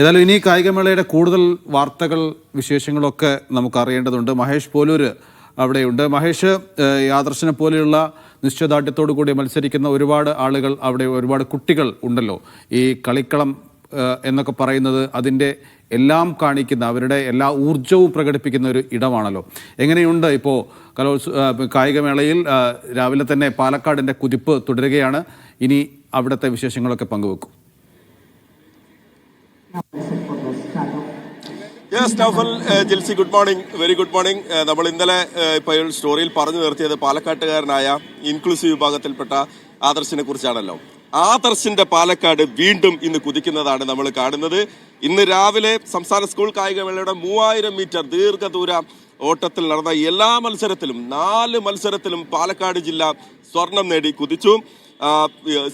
ഏതായാലും ഇനി കായികമേളയുടെ കൂടുതൽ വാർത്തകൾ വിശേഷങ്ങളൊക്കെ നമുക്ക് അറിയേണ്ടതുണ്ട്. മഹേഷ് പോലൂർ അവിടെയുണ്ട്. മഹേഷ്, ആദർശനെ പോലെയുള്ള നിശ്ചയദാർഢ്യത്തോടു കൂടി മത്സരിക്കുന്ന ഒരുപാട് ആളുകൾ അവിടെ, ഒരുപാട് കുട്ടികൾ ഉണ്ടല്ലോ. ഈ കളിക്കളം എന്നൊക്കെ പറയുന്നത് അതിൻ്റെ എല്ലാം കാണിക്കുന്ന, അവരുടെ എല്ലാ ഊർജവും പ്രകടിപ്പിക്കുന്ന ഒരു ഇടമാണല്ലോ. എങ്ങനെയുണ്ട് ഇപ്പോൾ കായികമേളയിൽ? രാവിലെ തന്നെ പാലക്കാടിൻ്റെ കുതിപ്പ് തുടരുകയാണ്. ഇനി അവിടുത്തെ വിശേഷങ്ങളൊക്കെ പങ്കുവെക്കും. Yes Naufal, Jilsy, good morning, very good morning. നമ്മൾ ഇന്നലെ ഇപ്പോൾ സ്റ്റോറിയിൽ പറഞ്ഞു നിർത്തിയത് പാലക്കാട്ടുകാരനായ ഇൻക്ലൂസീവ് വിഭാഗത്തിൽപ്പെട്ട ആദർശിനെ കുറിച്ചാണല്ലോ. ആദർശിന്റെ പാലക്കാട് വീണ്ടും ഇന്ന് കുതിക്കുന്നതാണ് നമ്മൾ കാണുന്നത്. ഇന്ന് രാവിലെ സംസ്ഥാന സ്കൂൾ കായികമേളയുടെ 3000 മീറ്റർ ദീർഘദൂര ഓട്ടത്തിൽ നടന്ന എല്ലാ മത്സരത്തിലും 4 മത്സരത്തിലും പാലക്കാട് ജില്ല സ്വർണം നേടി കുതിച്ചു.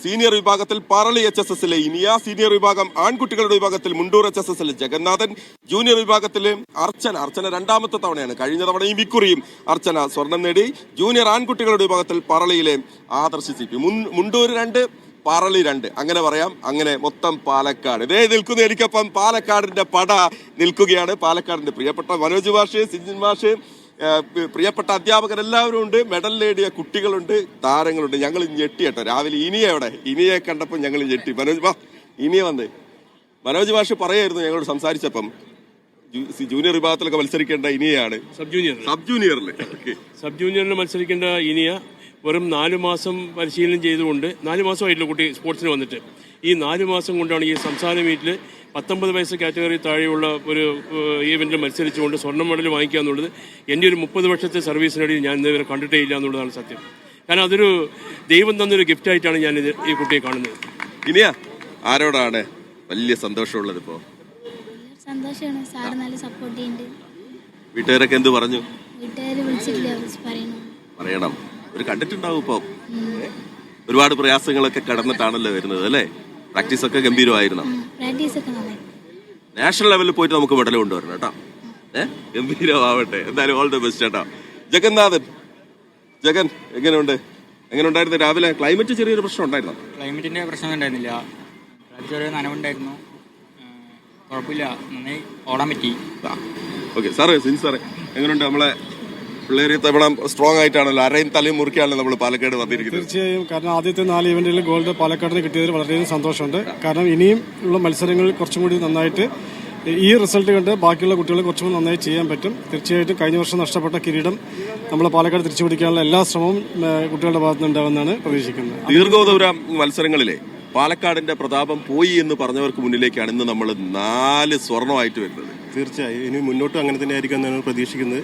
സീനിയർ വിഭാഗത്തിൽ പറളി HSSലെ ഇനിയ, സീനിയർ വിഭാഗം ആൺകുട്ടികളുടെ വിഭാഗത്തിൽ മുണ്ടൂർ HSSലെ ജഗന്നാഥൻ, ജൂനിയർ വിഭാഗത്തിൽ അർച്ചന രണ്ടാമത്തെ തവണയാണ്, കഴിഞ്ഞ തവണയും ഇക്കുറിയും അർച്ചന സ്വർണം നേടി. ജൂനിയർ ആൺകുട്ടികളുടെ വിഭാഗത്തിൽ പറളിയിലെ ആദർശ് CP, മുണ്ടൂർ 2, പറളി 2, അങ്ങനെ പറയാം. അങ്ങനെ മൊത്തം പാലക്കാട് ഇതേ നിൽക്കുന്ന. എനിക്കൊപ്പം പാലക്കാടിന്റെ പട നിൽക്കുകയാണ്. പാലക്കാടിന്റെ പ്രിയപ്പെട്ട മനോജ് മാഷ്, സിഞ്ചിൻ മാഷ്, പ്രിയപ്പെട്ട അധ്യാപകരെല്ലാവരും ഉണ്ട്, മെഡൽ നേടിയ കുട്ടികളുണ്ട്, താരങ്ങളുണ്ട്. ഞങ്ങൾ ഞെട്ടി കേട്ടോ രാവിലെ. ഇനിയെ കണ്ടപ്പോൾ ഞങ്ങൾ ഞെട്ടി. ഇനിയെ വന്നേ മനോജ് മാഷ് പറയായിരുന്നു ഞങ്ങളോട് സംസാരിച്ചപ്പം, ജൂനിയർ വിഭാഗത്തിലൊക്കെ മത്സരിക്കേണ്ട ഇനിയാണ് സബ് ജൂനിയറിൽ മത്സരിക്കേണ്ട ഇനിയ വെറും 4 മാസം പരിശീലനം ചെയ്തുകൊണ്ട്, 4 മാസമായിട്ടില്ല കുട്ടി സ്പോർട്സിന് വന്നിട്ട്. ഈ 4 മാസം കൊണ്ടാണ് ഈ സംസ്ഥാന മീറ്റിൽ 19 വയസ്സ് കാറ്റഗറി താഴെയുള്ള ഒരു ഈവൻറ്റിൽ മത്സരിച്ചുകൊണ്ട് സ്വർണ്ണം മെഡൽ വാങ്ങിക്കുക എന്നുള്ളത് എൻ്റെ ഒരു 30 വർഷത്തെ സർവീസിനിടയിൽ ഞാൻ ഇതുവരെ കണ്ടിട്ടേ ഇല്ല എന്നുള്ളതാണ് സത്യം. കാരണം അതൊരു ദൈവം തന്നൊരു ഗിഫ്റ്റായിട്ടാണ് ഞാൻ ഈ കുട്ടിയെ കാണുന്നത്. ഇനിയാ ആരോടാണ് വലിയ സന്തോഷമുള്ളത്? ഇപ്പോൾ സന്തോഷമാണ്, സാർ നല്ല സപ്പോർട്ട് ചെയ്യുന്നുണ്ട്. വീട്ടുകാരൊക്കെ എന്ത് പറഞ്ഞു? വീട്ടുകാർ വിളിച്ചിട്ടില്ല, പറയണം. ഒരു കണ്ടിട്ടുണ്ടാവും. ഇപ്പോൾ ഒരുപാട് പ്രയാസങ്ങളൊക്കെ കടന്നിട്ടാണല്ലോ വരുന്നത് അല്ലേ? പ്രാക്ടീസ് ഒക്കെ ഗംഭീരമായിരുന്നു. നാഷണൽ ലെവലിൽ പോയിട്ട് നമുക്ക് മെഡൽ കൊണ്ടുവരണം കേട്ടോ. ഗംഭീരമാവട്ടെ. എന്തായാലും ഓൾ ദി ബെസ്റ്റ് കേട്ടോ. ജഗൻ എങ്ങനെ ഉണ്ടായിരുന്നു രാവിലെ? ക്ലൈമറ്റ് ചെറിയൊരു പ്രശ്നം ഉണ്ടായിരുന്നു. ക്ലൈമറ്റിന്റെ പ്രശ്നം ഉണ്ടായിരുന്നില്ല, ചെറിയ നനവുണ്ടായിരുന്നു, കുഴപ്പമില്ല, നന്നായി ഓടാൻ പറ്റി. ഓക്കെ സാറേ, സാറേ എങ്ങനെയുണ്ട്? നമ്മളെ പിള്ളേർ തവണ സ്ട്രോങ് ആയിട്ടാണല്ലോ, അരയും തലയും മുറിക്കാണല്ലോ നമ്മൾ പാലക്കാട് വന്നിരിക്കുന്നത്. തീർച്ചയായും, കാരണം ആദ്യത്തെ 4 ഇവന്റുകളിൽ ഗോൾഡ് പാലക്കാടിന് കിട്ടിയതിൽ വളരെയധികം സന്തോഷമുണ്ട്. കാരണം ഇനിയും ഉള്ള മത്സരങ്ങളിൽ കുറച്ചും കൂടി നന്നായിട്ട് ഈ റിസൾട്ട് കണ്ട് ബാക്കിയുള്ള കുട്ടികൾ കുറച്ചും കൂടി നന്നായി ചെയ്യാൻ പറ്റും. തീർച്ചയായിട്ടും കഴിഞ്ഞ വർഷം നഷ്ടപ്പെട്ട കിരീടം നമ്മൾ പാലക്കാട് തിരിച്ചു പിടിക്കാനുള്ള എല്ലാ ശ്രമവും കുട്ടികളുടെ ഭാഗത്തുനിന്ന് ഉണ്ടാവുമെന്നാണ് പ്രതീക്ഷിക്കുന്നത്. ദീർഘദൂര മത്സരങ്ങളിലെ പാലക്കാടിന്റെ പ്രതാപം പോയി എന്ന് പറഞ്ഞവർക്ക് മുന്നിലേക്കാണ് ഇന്ന് നമ്മൾ 4 സ്വർണമായിട്ട് വരുന്നത്. തീർച്ചയായും ഇനി മുന്നോട്ടും അങ്ങനെ തന്നെ ആയിരിക്കും എന്നാണ് പ്രതീക്ഷിക്കുന്നത്.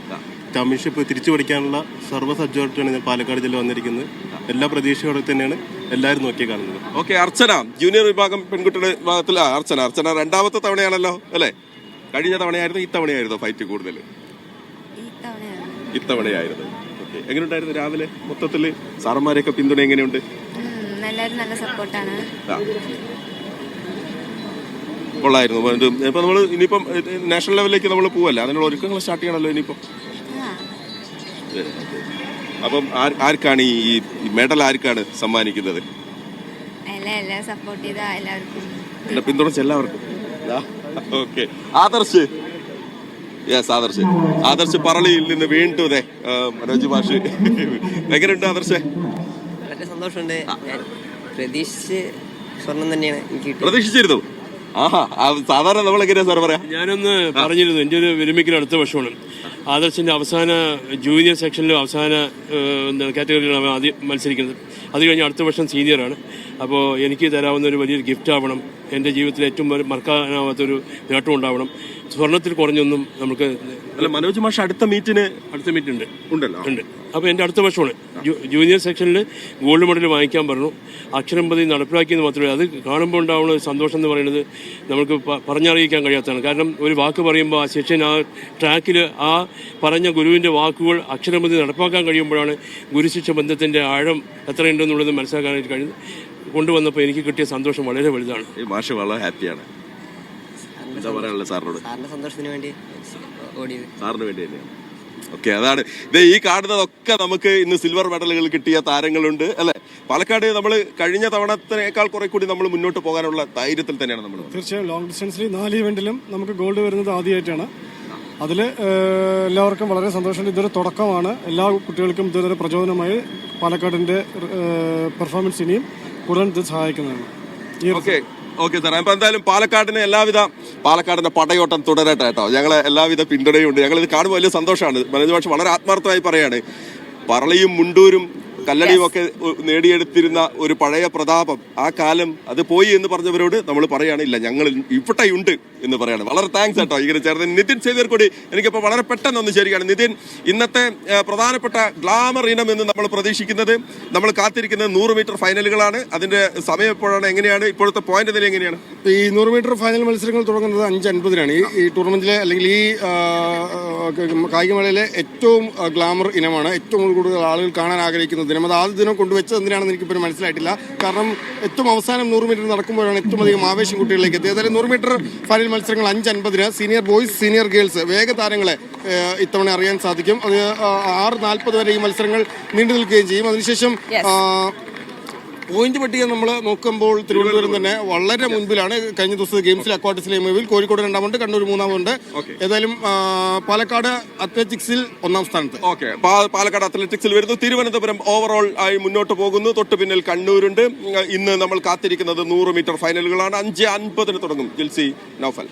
ചാമ്പ്യൻഷിപ്പ് തിരിച്ചു പഠിക്കാനുള്ള സർവ്വസജ്ജമായിട്ടാണ് പാലക്കാട് ജില്ല വന്നിരിക്കുന്നത്. എല്ലാ പ്രതീക്ഷയോടെ തന്നെയാണ് എല്ലാവരും നോക്കി കാണുന്നത്. ഓക്കെ, അർച്ചന ജൂനിയർ വിഭാഗം പെൺകുട്ടിയുടെ വിഭാഗത്തിൽ അർച്ചന രണ്ടാമത്തെ തവണയാണല്ലോ അല്ലേ? കഴിഞ്ഞ തവണയായിരുന്നു, ഇത്തവണയായിരുന്നു ഫൈറ്റ് കൂടുതൽ? ഇത്തവണയായിരുന്നു. ഓക്കെ, എങ്ങനെയുണ്ടായിരുന്നു രാവിലെ? മൊത്തത്തില് സാറന്മാരെയൊക്കെ പിന്തുണ എങ്ങനെയുണ്ട്? നല്ല സപ്പോർട്ടാണ്. കൊള്ളായിരുന്നു. ഇപ്പൊ നമ്മൾ ഇനിയിപ്പം നാഷണൽ ലെവലിലേക്ക് നമ്മൾ പോവല്ലേ, അതിനുള്ള ഒരുക്കങ്ങൾ സ്റ്റാർട്ട് ചെയ്യണല്ലോ ഇനിയിപ്പം. അപ്പം ആർക്കാണ് ഈ മെഡൽ ആർക്കാണ് സമ്മാനിക്കുന്നത്? പിന്തുണച്ച എല്ലാവർക്കും. ഓക്കെ, ആദർശ് പറളിയിൽ നിന്ന് വീണ്ടും അതെ മനോജ് മാഷ്. എങ്ങനെയുണ്ട് ആദർശ്? വളരെ സന്തോഷമുണ്ട്. പ്രതീക്ഷിച്ച് സ്വർണം തന്നെയാണ് എനിക്ക് പ്രതീക്ഷിച്ചിരുന്നു. സാധാരണ നമ്മൾ എങ്ങനെയാ സാർ പറയാ? ഞാനൊന്ന് പറഞ്ഞിരുന്നു, എൻ്റെ ഒരു വിരമിക്കൽ അടുത്ത വർഷമാണ്. ആദർശിന്റെ അവസാന ജൂനിയർ സെക്ഷനിലും അവസാന കാറ്റഗറിയിലാണ് ആദ്യം മത്സരിക്കുന്നത്. അത് കഴിഞ്ഞ് അടുത്ത വർഷം സീനിയറാണ്. അപ്പോൾ എനിക്ക് തരാവുന്ന ഒരു വലിയൊരു ഗിഫ്റ്റ് ആവണം, എൻ്റെ ജീവിതത്തിൽ ഏറ്റവും മറക്കാനാവാത്തൊരു നേട്ടം ഉണ്ടാവണം. സ്വർണത്തിൽ കുറഞ്ഞൊന്നും നമുക്ക്. അല്ല, മനോജ് മാഷ് അടുത്ത മീറ്റ് ഉണ്ട്. അപ്പോൾ എൻ്റെ അടുത്ത വർഷമാണ് ജൂനിയർ സെക്ഷനിൽ ഗോൾഡ് മെഡൽ വാങ്ങിക്കാൻ പറഞ്ഞു. അക്ഷരം പതി നടപ്പിലാക്കിയെന്ന് മാത്രമേ, അത് കാണുമ്പോൾ ഉണ്ടാവുന്ന സന്തോഷം എന്ന് പറയുന്നത് നമുക്ക് പറഞ്ഞറിയിക്കാൻ കഴിയാത്തതാണ്. കാരണം ഒരു വാക്ക് പറയുമ്പോൾ ആ സെക്ഷൻ, ആ ട്രാക്കിൽ ആ പറഞ്ഞ ഗുരുവിൻ്റെ വാക്കുകൾ അക്ഷരമതി നടപ്പാക്കാൻ കഴിയുമ്പോഴാണ് ഗുരുശിക്ഷ ബന്ധത്തിൻ്റെ ആഴം എത്രയുണ്ടെന്നുള്ളത് മനസ്സിലാക്കാനായിട്ട് കഴിയുന്നത്. കൊണ്ടുവന്നപ്പോൾ എനിക്ക് കിട്ടിയ സന്തോഷം വളരെ വലുതാണ്. മാഷ് വളരെ ഹാപ്പിയാണ്. എന്താ പറയാനുള്ളത് സാറിനോട്? സന്തോഷത്തിന് വേണ്ടി സാറിന് വേണ്ടി തന്നെയാണ്. ഓക്കെ, അതാണ് ഇത്. ഈ കാണുന്നതൊക്കെ നമുക്ക് ഇന്ന് സിൽവർ മെഡലുകൾ കിട്ടിയ താരങ്ങളുണ്ട് അല്ലെ? പാലക്കാട് നമ്മൾ കഴിഞ്ഞ തവണത്തിനേക്കാൾ കുറെ കൂടി നമ്മൾ മുന്നോട്ട് പോകാനുള്ള ധൈര്യത്തിൽ തന്നെയാണ് നമ്മൾ. തീർച്ചയായും ലോങ് ഡിസ്റ്റൻസിൽ 4 ഇവന്റിലും നമുക്ക് ഗോൾഡ് വരുന്നത് ആദ്യമായിട്ടാണ്. അതിൽ എല്ലാവർക്കും വളരെ സന്തോഷമുണ്ട്. ഇതൊരു തുടക്കമാണ്. എല്ലാ കുട്ടികൾക്കും ഇതൊരു പ്രചോദനമായി പാലക്കാടിൻ്റെ പെർഫോമൻസ് ഇനിയും കൂടുതൽ ഇത് സഹായിക്കുന്നതാണ്. Okay sir. അപ്പൊ എന്തായാലും പാലക്കാടിന്റെ പടയോട്ടം തുടരട്ടെ കേട്ടോ. ഞങ്ങളെ എല്ലാവിധ പിന്തുണയുണ്ട്. ഞങ്ങളിത് കാണുമ്പോൾ വലിയ സന്തോഷമാണ്. മനോജ് മാഷ് വളരെ ആത്മാർത്ഥമായി പറയാണ്. പറളിയും മുണ്ടൂരും കല്ലടിയും ഒക്കെ നേടിയെടുത്തിരുന്ന ഒരു പഴയ പ്രതാപം, ആ കാലം അത് പോയി എന്ന് പറഞ്ഞവരോട് നമ്മൾ പറയാനില്ല, ഞങ്ങൾ ഇവിടെയുണ്ട് എന്ന് പറയാണ്. വളരെ താങ്ക്സ് കേട്ടോ ഇങ്ങനെ ചേർന്ന്. നിതിൻ സേവ്യർ കൂടി എനിക്കിപ്പോൾ വളരെ പെട്ടെന്ന് ഒന്ന് ശരിയാണ്. നിതിൻ, ഇന്നത്തെ പ്രധാനപ്പെട്ട ഗ്ലാമർ ഇനം എന്ന് നമ്മൾ പ്രതീക്ഷിക്കുന്നത്, നമ്മൾ കാത്തിരിക്കുന്നത് 100 മീറ്റർ ഫൈനലുകളാണ്. അതിന്റെ സമയം എപ്പോഴാണ്, എങ്ങനെയാണ് ഇപ്പോഴത്തെ പോയിന്റ് നില എങ്ങനെയാണ്? ഈ 100 മീറ്റർ ഫൈനൽ മത്സരങ്ങൾ തുടങ്ങുന്നത് 5:50-നാണ്. ഈ ടൂർണമെന്റിലെ അല്ലെങ്കിൽ ഈ കായികമേളയിലെ ഏറ്റവും ഗ്ലാമർ ഇനമാണ്. ഏറ്റവും കൂടുതൽ ആളുകൾ കാണാൻ ആഗ്രഹിക്കുന്ന ദിനം. അത് ആദ്യ ദിനം കൊണ്ടുവച്ചത് എന്തിനാണെന്ന് എനിക്കിപ്പോൾ മനസ്സിലായിട്ടില്ല. കാരണം ഏറ്റവും അവസാനം 100 മീറ്റർ നടക്കുമ്പോഴാണ് ഏറ്റവും അധികം ആവേശം കുട്ടികളിലേക്ക് എത്തിയത്. ഏതായാലും 100 മീറ്റർ ഫൈനൽ മത്സരങ്ങൾ 5:50-ന് സീനിയർ ബോയ്സ്, സീനിയർ ഗേൾസ് വേഗ താരങ്ങളെ ഇത്തവണ അറിയാൻ സാധിക്കും. അത് 6:40 വരെ ഈ മത്സരങ്ങൾ നീണ്ടു നിൽക്കുകയും ചെയ്യും. അതിനുശേഷം പോയിന്റ് പട്ടിക നമ്മൾ നോക്കുമ്പോൾ തിരുവനന്തപുരം തന്നെ വളരെ മുൻപിലാണ്. കഴിഞ്ഞ ദിവസത്തെ ഗെയിംസിൽ അക്വാട്ടിക്സിലെ എംഒയിൽ കോഴിക്കോട് 2ാമുണ്ട്, കണ്ണൂർ 3ാമുണ്ട്. ഏതായാലും പാലക്കാട് അത്ലറ്റിക്സിൽ 1ാം സ്ഥാനത്ത്. ഓക്കെ, പാലക്കാട് അത്ലറ്റിക്സിൽ വരുന്നു. തിരുവനന്തപുരം ഓവറോൾ ആയി മുന്നോട്ട് പോകുന്നു. തൊട്ട് പിന്നിൽ കണ്ണൂരുണ്ട്. ഇന്ന് നമ്മൾ കാത്തിരിക്കുന്നത് 100 മീറ്റർ ഫൈനലുകളാണ്. 5:50-ന് തുടങ്ങും. ജിൽസി, നൗഫൽ.